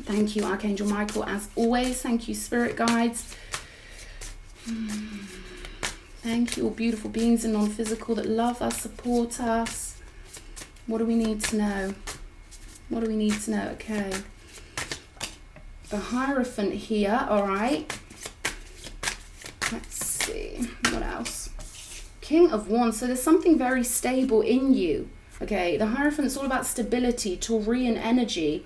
Thank you, Archangel Michael, as always. Thank you, Spirit Guides. Thank you, all beautiful beings and non-physical that love us, support us. What do we need to know? What do we need to know? Okay. The Hierophant here, all right. Let's see. What else? King of Wands. So there's something very stable in you. Okay. The Hierophant's all about stability, Taurian energy.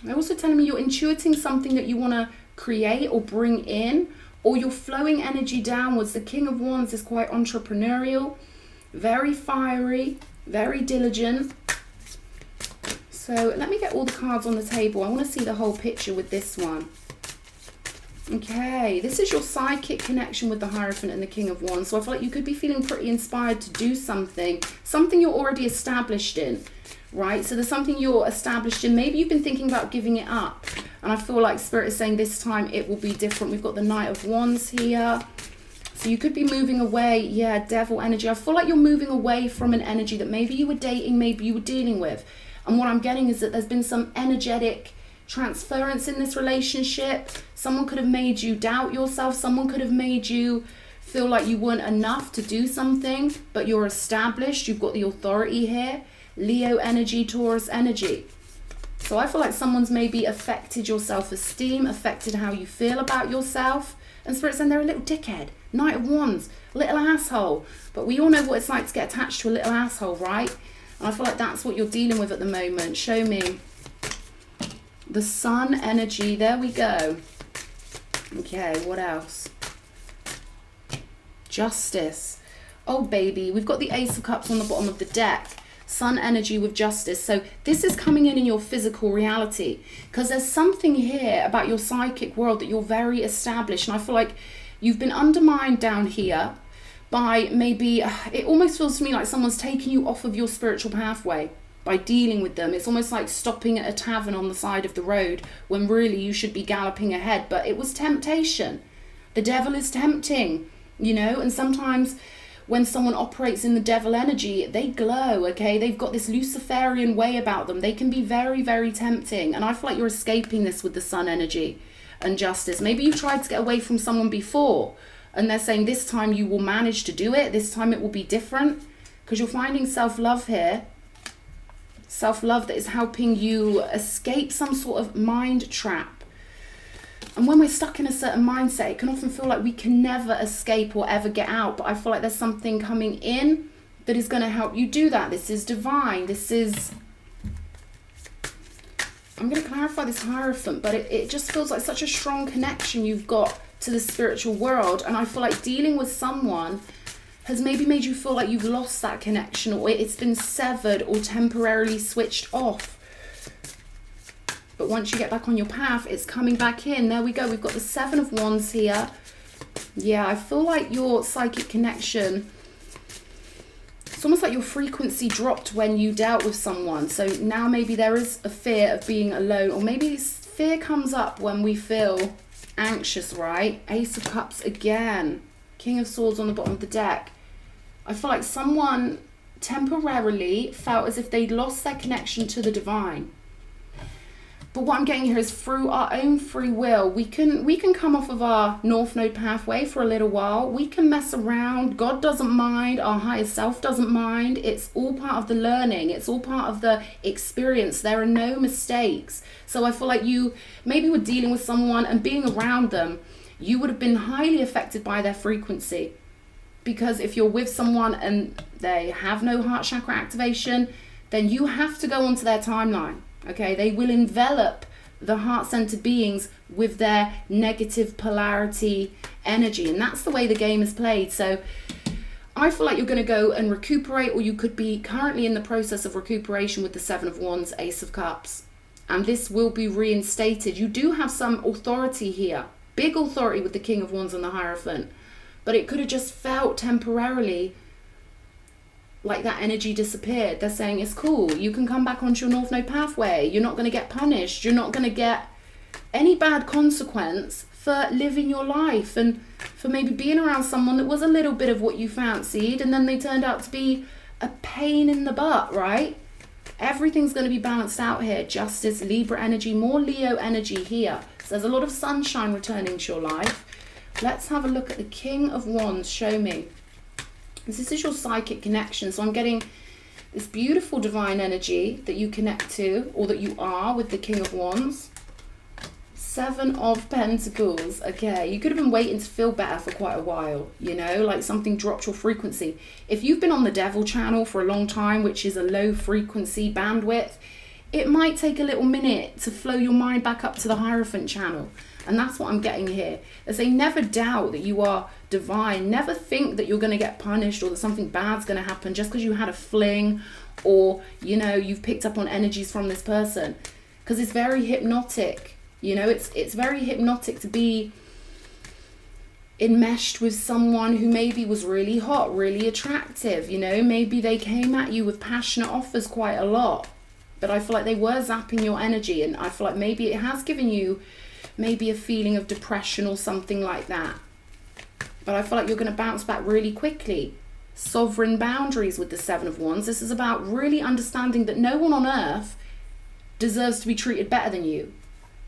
They're also telling me you're intuiting something that you want to create or bring in, or you're flowing energy downwards. The King of Wands is quite entrepreneurial, very fiery, very diligent. So let me get all the cards on the table. I want to see the whole picture with this one. Okay, this is your psychic connection with the Hierophant and the King of Wands. So I feel like you could be feeling pretty inspired to do something you're already established in, right? So there's something you're established in. Maybe you've been thinking about giving it up. And I feel like Spirit is saying this time it will be different. We've got the Knight of Wands here. So you could be moving away. Yeah, Devil energy. I feel like you're moving away from an energy that maybe you were dating, maybe you were dealing with. And what I'm getting is that there's been some energetic transference in this relationship. Someone could have made you doubt yourself. Someone could have made you feel like you weren't enough to do something, but you're established. You've got the authority here. Leo energy, Taurus energy. So I feel like someone's maybe affected your self-esteem, affected how you feel about yourself. And Spirit's saying they're a little dickhead. Knight of Wands, little asshole. But we all know what it's like to get attached to a little asshole, right? And I feel like that's what you're dealing with at the moment. Show me. The Sun energy. There we go. Okay, what else? Justice. Oh, baby. We've got the Ace of Cups on the bottom of the deck. Sun energy with Justice. So this is coming in your physical reality. Because there's something here about your psychic world that you're very established. And I feel like you've been undermined down here by maybe, it almost feels to me like someone's taken you off of your spiritual pathway by dealing with them. It's almost like stopping at a tavern on the side of the road when really you should be galloping ahead. But it was temptation. The devil is tempting, you know, and sometimes when someone operates in the devil energy, they glow, okay? They've got this Luciferian way about them. They can be very, very tempting. And I feel like you're escaping this with the Sun energy and Justice. Maybe you've tried to get away from someone before, and they're saying this time you will manage to do it. This time it will be different, because you're finding self-love here. Self-love that is helping you escape some sort of mind trap. And when we're stuck in a certain mindset, it can often feel like we can never escape or ever get out. But I feel like there's something coming in that is going to help you do that. This is divine. This is... I'm going to clarify this Hierophant, but it just feels like such a strong connection you've got to the spiritual world. And I feel like dealing with someone has maybe made you feel like you've lost that connection, or it's been severed or temporarily switched off. But once you get back on your path, it's coming back in. There we go. We've got the Seven of Wands here. Yeah, I feel like your psychic connection, it's almost like your frequency dropped when you dealt with someone. So now maybe there is a fear of being alone, or maybe this fear comes up when we feel anxious, right? Ace of Cups again. King of Swords on the bottom of the deck. I feel like someone temporarily felt as if they'd lost their connection to the divine. But what I'm getting here is through our own free will, we can come off of our North Node pathway for a little while. We can mess around. God doesn't mind. Our higher self doesn't mind. It's all part of the learning. It's all part of the experience. There are no mistakes. So I feel like you maybe were dealing with someone and being around them, you would have been highly affected by their frequency. Because if you're with someone and they have no heart chakra activation, then you have to go onto their timeline. Okay, they will envelop the heart-centered beings with their negative polarity energy. And that's the way the game is played. So I feel like you're going to go and recuperate, or you could be currently in the process of recuperation with the Seven of Wands, Ace of Cups. And this will be reinstated. You do have some authority here. Big authority with the King of Wands and the Hierophant. But it could have just felt temporarily like that energy disappeared. They're saying it's cool. You can come back onto your North Node pathway. You're not going to get punished. You're not going to get any bad consequence for living your life and for maybe being around someone that was a little bit of what you fancied, and then they turned out to be a pain in the butt, right? Everything's going to be balanced out here. Justice, Libra energy, more Leo energy here. So there's a lot of sunshine returning to your life. Let's have a look at the King of Wands. Show me. This is your psychic connection. So I'm getting this beautiful divine energy that you connect to, or that you are with the King of Wands. 7 of Pentacles. Okay, you could have been waiting to feel better for quite a while, you know, like something dropped your frequency. If you've been on the Devil channel for a long time, which is a low frequency bandwidth, it might take a little minute to flow your mind back up to the Hierophant channel. And that's what I'm getting here. They say never doubt that you are divine. Never think that you're going to get punished or that something bad's going to happen just because you had a fling, or, you know, you've picked up on energies from this person. Because it's very hypnotic. You know, it's very hypnotic to be enmeshed with someone who maybe was really hot, really attractive. You know, maybe they came at you with passionate offers quite a lot. But I feel like they were zapping your energy. And I feel like maybe it has given you maybe a feeling of depression or something like that. But I feel like you're going to bounce back really quickly. Sovereign boundaries with the 7 of Wands. This is about really understanding that no one on earth deserves to be treated better than you.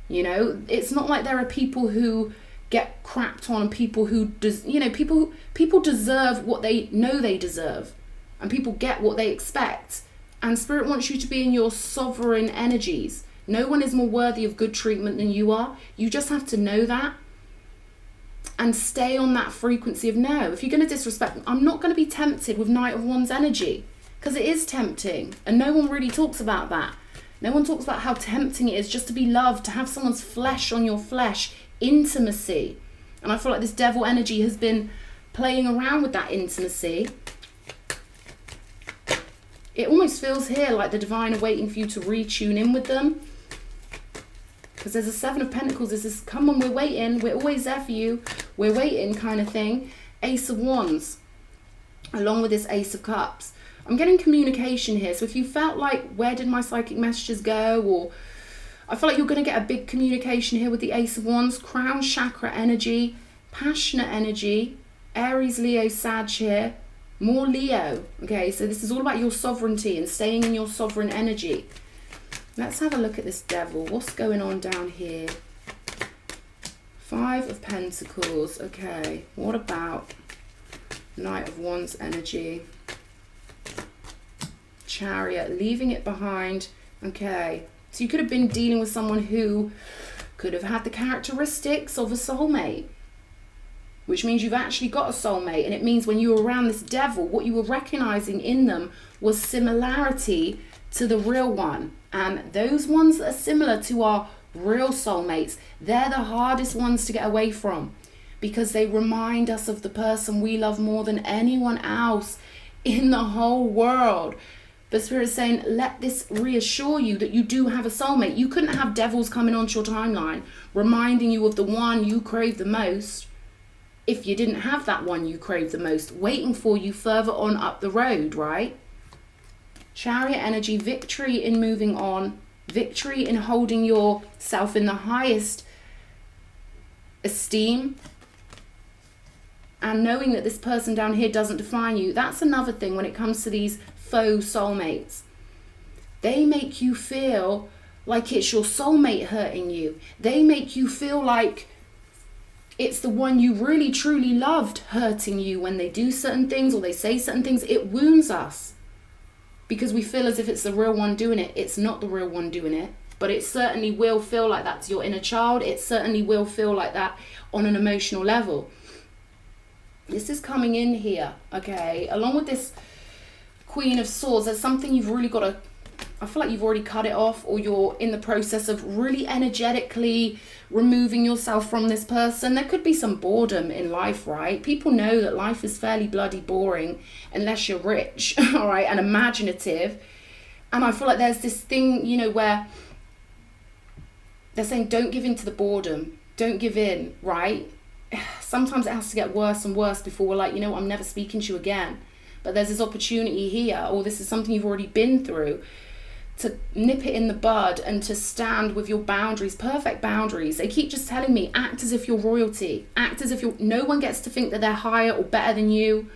You know, it's not like there are people who get crapped on and people who, you know, people deserve what they know they deserve, and people get what they expect. And Spirit wants you to be in your sovereign energies. No one is more worthy of good treatment than you are. You just have to know that and stay on that frequency of no. If you're going to disrespect, I'm not going to be tempted with Knight of Wands energy, because it is tempting, and no one really talks about that. No one talks about how tempting it is just to be loved, to have someone's flesh on your flesh, intimacy. And I feel like this Devil energy has been playing around with that intimacy. It almost feels here like the divine are waiting for you to retune in with them. Because there's a 7 of Pentacles. This is, come on, we're waiting. We're always there for you. We're waiting kind of thing. Ace of Wands, along with this Ace of Cups. I'm getting communication here. So if you felt like, where did my psychic messages go? Or I feel like you're going to get a big communication here with the Ace of Wands. Crown chakra energy, passionate energy, Aries, Leo, Sag here. More Leo. Okay, so this is all about your sovereignty and staying in your sovereign energy. Let's have a look at this Devil. What's going on down here? 5 of Pentacles. Okay, what about Knight of Wands energy? Chariot, leaving it behind. Okay, so you could have been dealing with someone who could have had the characteristics of a soulmate, which means you've actually got a soulmate. And it means when you were around this Devil, what you were recognizing in them was similarity to the real one. And those ones that are similar to our real soulmates, they're the hardest ones to get away from, because they remind us of the person we love more than anyone else in the whole world. But Spirit is saying, let this reassure you that you do have a soulmate. You couldn't have devils coming onto your timeline reminding you of the one you crave the most if you didn't have that one you crave the most waiting for you further on up the road, right? Chariot energy, victory in moving on, victory in holding yourself in the highest esteem, and knowing that this person down here doesn't define you. That's another thing when it comes to these faux soulmates. They make you feel like it's your soulmate hurting you. They make you feel like it's the one you really truly loved hurting you when they do certain things or they say certain things. It wounds us because we feel as if it's the real one doing it. It's not the real one doing it, but it certainly will feel like that to your inner child. It certainly will feel like that on an emotional level. This is coming in here, okay? Along with this Queen of Swords, there's something you've really got to, I feel like you've already cut it off, or you're in the process of really energetically removing yourself from this person. There could be some boredom in life, right? People know that life is fairly bloody boring unless you're rich, all right, and imaginative. And I feel like there's this thing, you know, where they're saying don't give in to the boredom. Don't give in, right? Sometimes it has to get worse and worse before we're like, you know what, I'm never speaking to you again. But there's this opportunity here, or this is something you've already been through, to nip it in the bud and to stand with your boundaries, perfect boundaries. They keep just telling me, act as if you're royalty. Act as if no one gets to think that they're higher or better than you.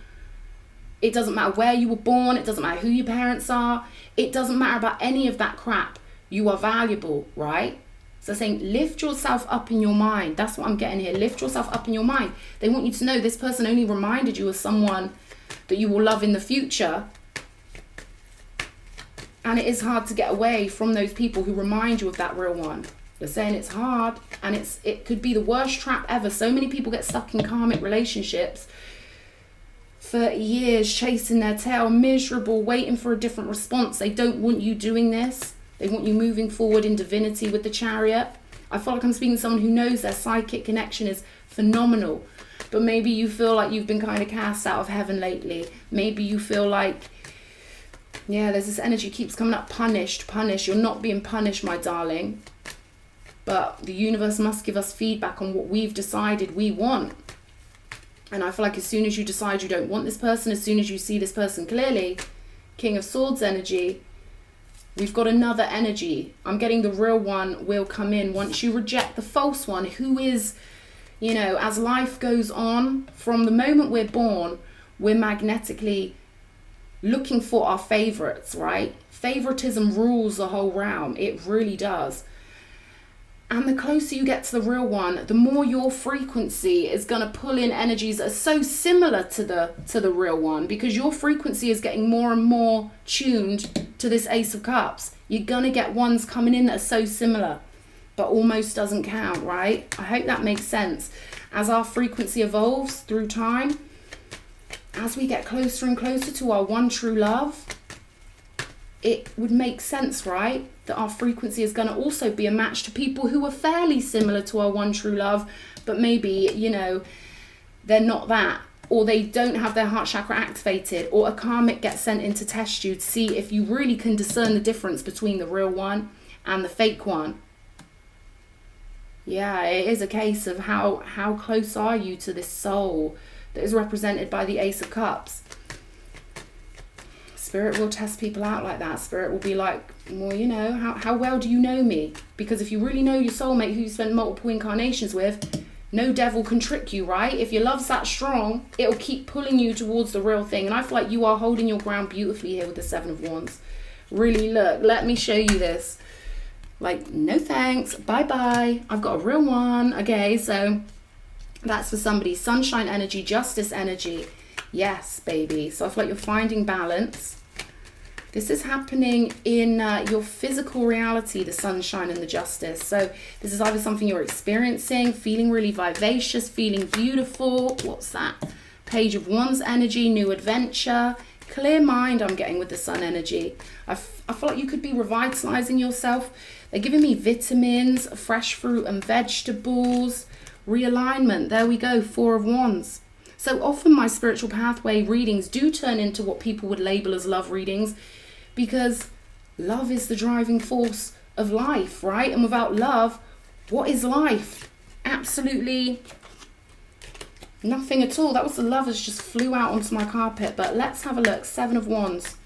It doesn't matter where you were born. It doesn't matter who your parents are. It doesn't matter about any of that crap. You are valuable, right? So saying, lift yourself up in your mind. That's what I'm getting here. Lift yourself up in your mind. They want you to know this person only reminded you of someone that you will love in the future. And it is hard to get away from those people who remind you of that real one. They're saying it's hard, and it could be the worst trap ever. So many people get stuck in karmic relationships, 30 years chasing their tail, miserable, waiting for a different response. They don't want you doing this. They want you moving forward in divinity with the Chariot. I feel like I'm speaking to someone who knows their psychic connection is phenomenal. But maybe you feel like you've been kind of cast out of heaven lately. Maybe you feel like, yeah, there's this energy keeps coming up. Punished. You're not being punished, my darling. But the universe must give us feedback on what we've decided we want. And I feel like as soon as you decide you don't want this person, as soon as you see this person clearly, King of Swords energy, we've got another energy. I'm getting the real one will come in once you reject the false one, who is, you know, as life goes on, from the moment we're born, we're magnetically looking for our favorites, right? Favoritism rules the whole realm. It really does. And the closer you get to the real one, the more your frequency is going to pull in energies that are so similar to the real one, because your frequency is getting more and more tuned to this Ace of Cups. You're going to get ones coming in that are so similar, but almost doesn't count, right? I hope that makes sense. As our frequency evolves through time, as we get closer and closer to our one true love, it would make sense, right, that our frequency is going to also be a match to people who are fairly similar to our one true love, but maybe, you know, they're not that, or they don't have their heart chakra activated, or a karmic gets sent in to test you to see if you really can discern the difference between the real one and the fake one. Yeah, it is a case of how close are you to this soul that is represented by the Ace of Cups. Spirit will test people out like that. Spirit will be like, well, you know, how well do you know me? Because if you really know your soulmate who you spend multiple incarnations with, no devil can trick you, right? If your love's that strong, it'll keep pulling you towards the real thing. And I feel like you are holding your ground beautifully here with the Seven of Wands. Really, look, let me show you this. Like, no thanks, bye-bye. I've got a real one. Okay, so that's for somebody. Sunshine energy, justice energy. Yes, baby. So I feel like you're finding balance. This is happening in your physical reality, the sunshine and the justice. So this is either something you're experiencing, feeling really vivacious, feeling beautiful. What's that? Page of Wands energy, new adventure, clear mind I'm getting with the sun energy. I feel like you could be revitalizing yourself. They're giving me vitamins, fresh fruit and vegetables, realignment. There we go, Four of Wands. So often my spiritual pathway readings do turn into what people would label as love readings, because love is the driving force of life, right? And without love, what is life? Absolutely nothing at all. That was the lovers just flew out onto my carpet. But let's have a look. Seven of Wands.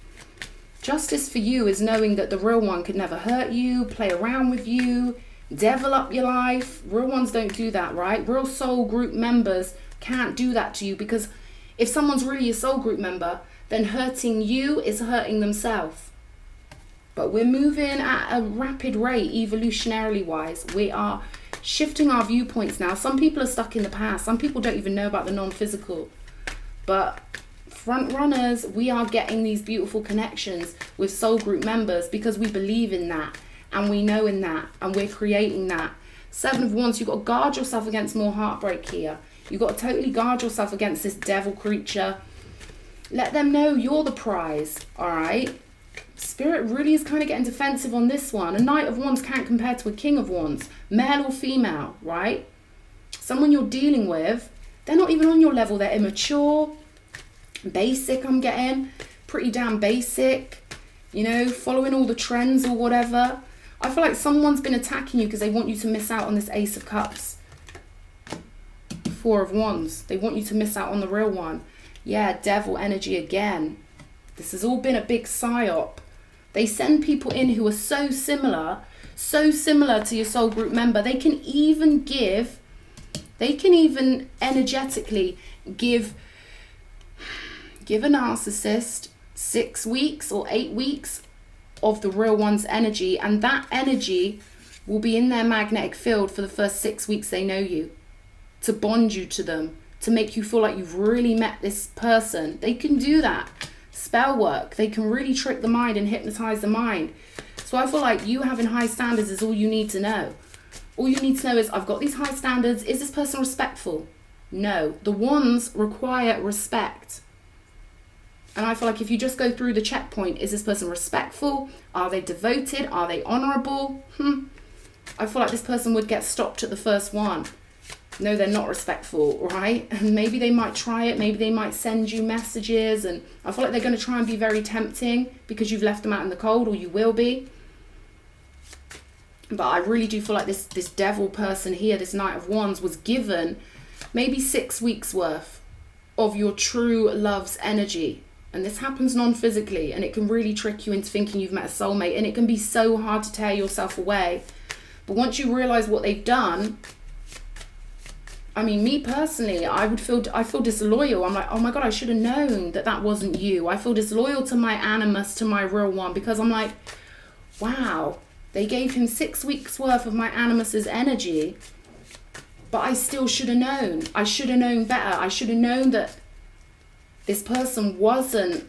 Justice for you is knowing that the real one could never hurt you, play around with you, devil up your life. Real ones don't do that, right? Real soul group members can't do that to you, because if someone's really a soul group member, then hurting you is hurting themselves. But we're moving at a rapid rate, evolutionarily wise. We are shifting our viewpoints now. Some people are stuck in the past. Some people don't even know about the non-physical. But front runners, we are getting these beautiful connections with soul group members because we believe in that, and we know in that, and we're creating that. Seven of Wands, you've got to guard yourself against more heartbreak here. You've got to totally guard yourself against this devil creature. Let them know you're the prize, all right? Spirit really is kind of getting defensive on this one. A Knight of Wands can't compare to a King of Wands, male or female, right? Someone you're dealing with, they're not even on your level. They're immature, basic, I'm getting. Pretty damn basic, you know, following all the trends or whatever. I feel like someone's been attacking you because they want you to miss out on this Ace of Cups. Four of Wands. They want you to miss out on the real one. Yeah, devil energy again. This has all been a big psyop. They send people in who are so similar to your soul group member. They can even energetically give Give a narcissist 6 weeks or 8 weeks of the real one's energy, and that energy will be in their magnetic field for the first 6 weeks they know you, to bond you to them, to make you feel like you've really met this person. They can do that. Spell work. They can really trick the mind and hypnotize the mind. So I feel like you having high standards is all you need to know. All you need to know is, I've got these high standards. Is this person respectful? No. The ones require respect. And I feel like if you just go through the checkpoint, is this person respectful? Are they devoted? Are they honorable? I feel like this person would get stopped at the first one. No, they're not respectful, right? And maybe they might try it. Maybe they might send you messages. And I feel like they're going to try and be very tempting because you've left them out in the cold, or you will be. But I really do feel like this devil person here, this Knight of Wands, was given maybe 6 weeks worth of your true love's energy. And this happens non-physically, and it can really trick you into thinking you've met a soulmate, and it can be so hard to tear yourself away. But once you realize what they've done, I mean, me personally, I feel disloyal. I'm like, oh my God, I should have known that that wasn't you. I feel disloyal to my animus, to my real one, because I'm like, wow, they gave him 6 weeks worth of my animus's energy, but I still should have known. I should have known better. I should have known that this person wasn't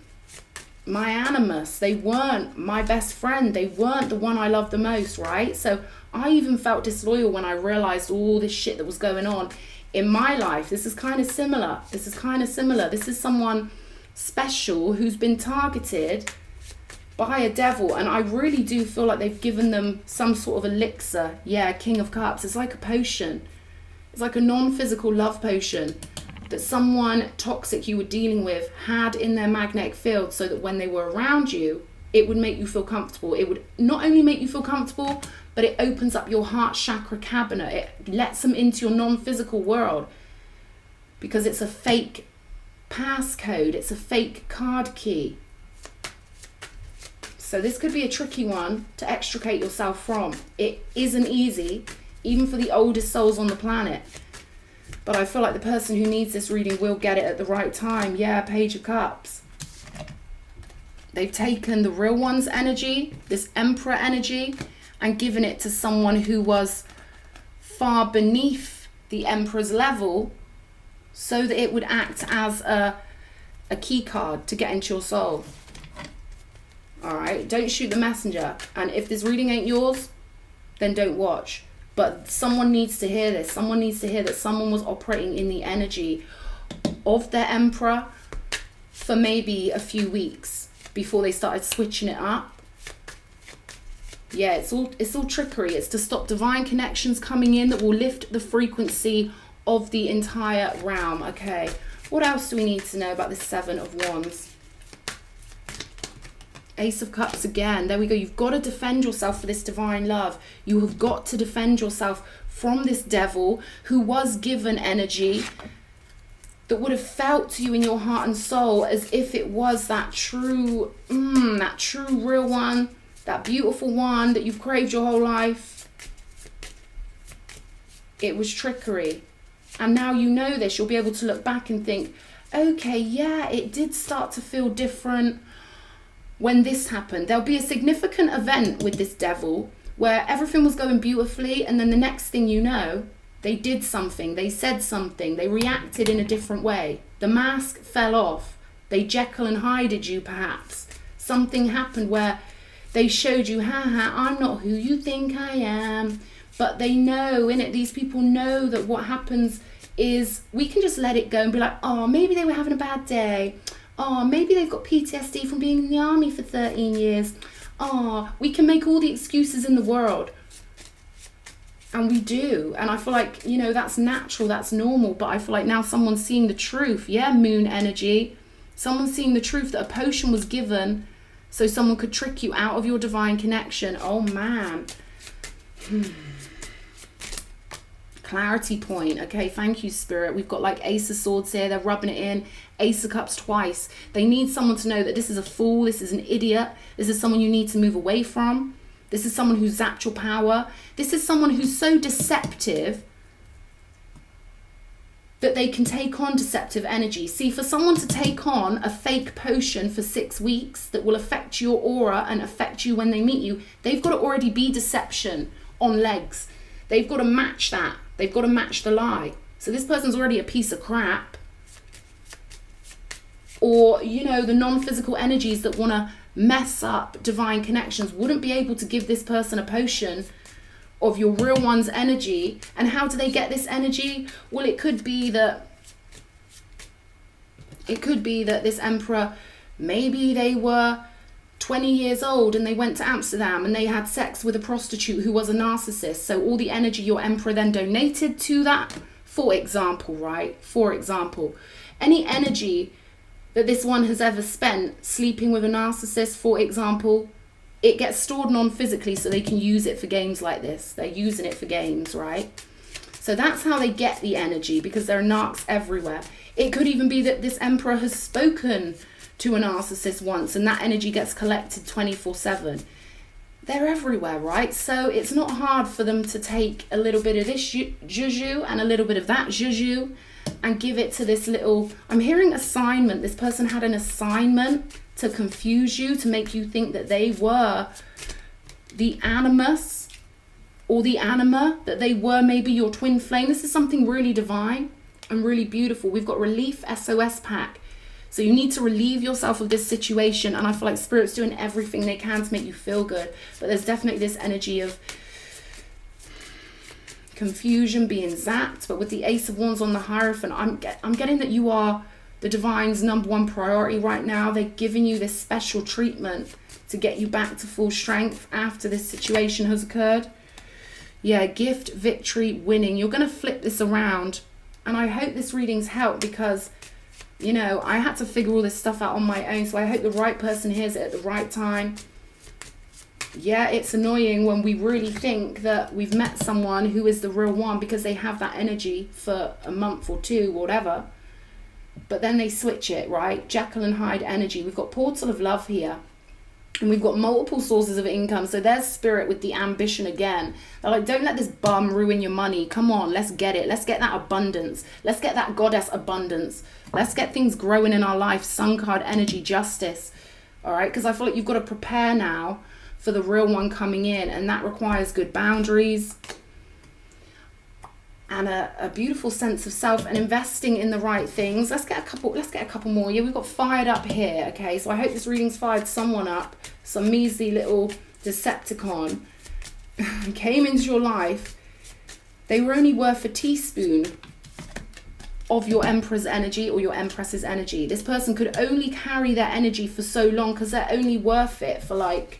my animus. They weren't my best friend. They weren't the one I love the most, right? So I even felt disloyal when I realized all this shit that was going on in my life. This is kind of similar. This is someone special who's been targeted by a devil, and I really do feel like they've given them some sort of elixir. Yeah, King of Cups. It's like a potion. It's like a non-physical love potion that someone toxic you were dealing with had in their magnetic field, so that when they were around you, it would make you feel comfortable. It would not only make you feel comfortable, but it opens up your heart chakra cabinet. It lets them into your non-physical world, because it's a fake passcode. It's a fake card key. So this could be a tricky one to extricate yourself from. It isn't easy, even for the oldest souls on the planet. But I feel like the person who needs this reading will get it at the right time. Yeah, Page of Cups. They've taken the real one's energy, this Emperor energy, and given it to someone who was far beneath the Emperor's level, so that it would act as a key card to get into your soul. All right, don't shoot the messenger. And if this reading ain't yours, then don't watch. But someone needs to hear this. Someone needs to hear that someone was operating in the energy of their Emperor for maybe a few weeks before they started switching it up. Yeah, it's all trickery. It's to stop divine connections coming in that will lift the frequency of the entire realm. Okay, what else do we need to know about the Seven of Wands? Ace of Cups again. There we go. You've got to defend yourself for this divine love. You have got to defend yourself from this devil who was given energy that would have felt to you in your heart and soul as if it was that true real one, that beautiful one that you've craved your whole life. It was trickery. And now you know this. You'll be able to look back and think, okay, yeah, it did start to feel different when this happened. There'll be a significant event with this devil where everything was going beautifully, and then the next thing you know, they did something, they said something, they reacted in a different way. The mask fell off. They Jekyll and Hyded you, perhaps. Something happened where they showed you, I'm not who you think I am. But they know, innit, these people know that what happens is we can just let it go and be like, oh, maybe they were having a bad day. Oh, maybe they've got PTSD from being in the army for 13 years. Oh, we can make all the excuses in the world. And we do. And I feel like, you know, that's natural, that's normal. But I feel like now someone's seeing the truth. Yeah, moon energy. Someone's seeing the truth that a potion was given so someone could trick you out of your divine connection. Oh, man. Clarity point. Okay, thank you, Spirit. We've got like Ace of Swords here. They're rubbing it in. Ace of Cups twice. They need someone to know that this is a fool. This is an idiot. This is someone you need to move away from. This is someone who's zapped your power. This is someone who's so deceptive that they can take on deceptive energy. See, for someone to take on a fake potion for 6 weeks that will affect your aura and affect you when they meet you, they've got to already be deception on legs. They've got to match that. They've got to match the lie. So this person's already a piece of crap. Or, you know, the non-physical energies that want to mess up divine connections wouldn't be able to give this person a potion of your real one's energy. And how do they get this energy? Well, it could be that this emperor, maybe they were 20 years old and they went to Amsterdam and they had sex with a prostitute who was a narcissist. So all the energy your emperor then donated to that, for example, right? For example, any energy that this one has ever spent sleeping with a narcissist, for example, it gets stored non-physically so they can use it for games like this. They're using it for games, right? So that's how they get the energy, because there are narcs everywhere. It could even be that this emperor has spoken to a narcissist once and that energy gets collected 24/7. They're everywhere, right? So it's not hard for them to take a little bit of this juju and a little bit of that juju and give it to this little, I'm hearing assignment. This person had an assignment to confuse you, to make you think that they were the animus or the anima, that they were maybe your twin flame. This is something really divine and really beautiful. We've got relief SOS pack. So you need to relieve yourself of this situation. And I feel like Spirit's doing everything they can to make you feel good. But there's definitely this energy of confusion, being zapped. But with the Ace of Wands on the Hierophant, I'm getting that you are the divine's #1 priority right now. They're giving you this special treatment to get you back to full strength after this situation has occurred. Yeah, gift, victory, winning. You're going to flip this around. And I hope this reading's helped, because, you know, I had to figure all this stuff out on my own. So I hope the right person hears it at the right time. Yeah, it's annoying when we really think that we've met someone who is the real one because they have that energy for a month or two, whatever. But then they switch it, right? Jekyll and Hyde energy. We've got Portal of Love here. And we've got multiple sources of income. So there's Spirit with the ambition again. They're like, don't let this bum ruin your money. Come on, let's get it. Let's get that abundance. Let's get that goddess abundance. Let's get things growing in our life. Sun card energy, justice. All right, because I feel like you've got to prepare now for the real one coming in. And that requires good boundaries and a beautiful sense of self and investing in the right things. Let's get a couple more. Yeah, we've got fired up here. Okay, so I hope this reading's fired someone up. Some measly little Decepticon came into your life. They were only worth a teaspoon of your Emperor's energy or your Empress's energy. This person could only carry their energy for so long because they're only worth it for, like,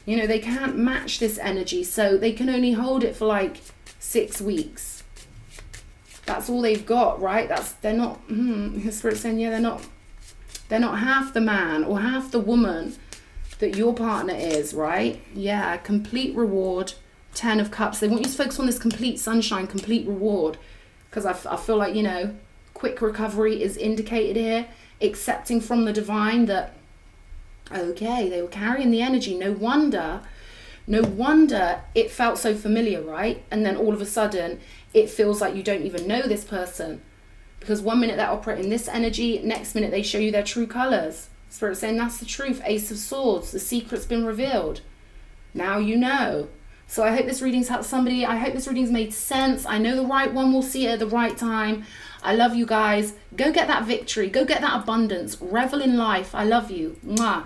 you know, they can't match this energy, so they can only hold it for like 6 weeks. That's all they've got, right? They're not, Spirit's saying, yeah, they're not half the man or half the woman that your partner is, right? Yeah, complete reward, 10 of Cups. They want you to focus on this complete sunshine, complete reward, because I feel like, you know, quick recovery is indicated here, accepting from the divine that, okay, they were carrying the energy. No wonder it felt so familiar, right? And then all of a sudden it feels like you don't even know this person, because 1 minute they're operating this energy, next minute they show you their true colors. Spirit saying that's the truth. Ace of Swords, the secret's been revealed. Now you know. So I hope this reading's helped somebody. I hope this reading's made sense. I know the right one will see it at the right time. I love you guys. Go get that victory. Go get that abundance. Revel in life. I love you. Mwah.